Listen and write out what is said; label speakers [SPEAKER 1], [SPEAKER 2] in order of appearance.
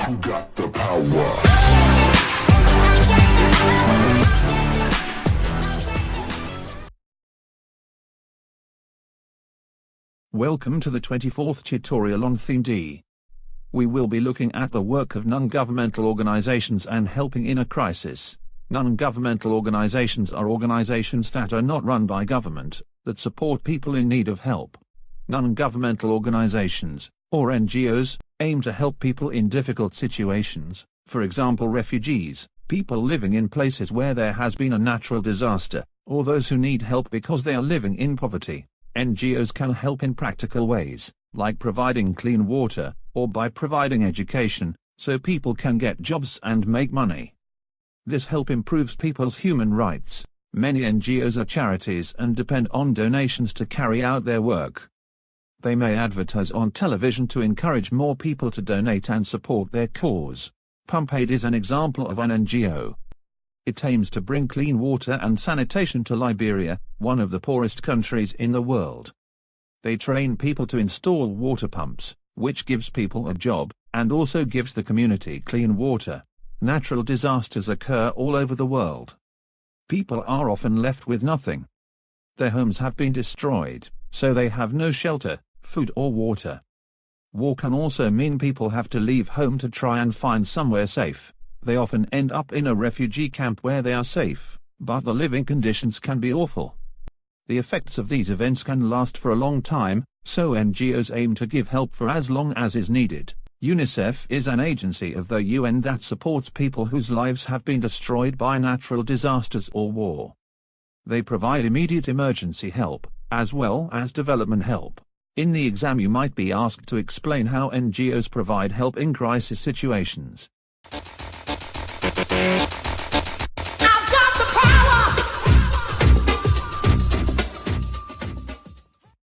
[SPEAKER 1] Who got the power?
[SPEAKER 2] Welcome to the 24th tutorial on Theme D. We will be looking at the work of non-governmental organizations and helping in a crisis. Non-governmental organizations are organizations that are not run by government, that support people in need of help. Non-governmental organizations, or NGOs, aim to help people in difficult situations, for example refugees, people living in places where there has been a natural disaster, or those who need help because they are living in poverty. NGOs can help in practical ways, like providing clean water, or by providing education, so people can get jobs and make money. This help improves people's human rights. Many NGOs are charities and depend on donations to carry out their work. They may advertise on television to encourage more people to donate and support their cause. Pump Aid is an example of an NGO. It aims to bring clean water and sanitation to Liberia, one of the poorest countries in the world. They train people to install water pumps, which gives people a job, and also gives the community clean water. Natural disasters occur all over the world. People are often left with nothing. Their homes have been destroyed, so they have no shelter, food or water. War can also mean people have to leave home to try and find somewhere safe. They often end up in a refugee camp where they are safe, but the living conditions can be awful. The effects of these events can last for a long time, so NGOs aim to give help for as long as is needed. UNICEF is an agency of the UN that supports people whose lives have been destroyed by natural disasters or war. They provide immediate emergency help, as well as development help. In the exam you might be asked to explain how NGOs provide help in crisis situations.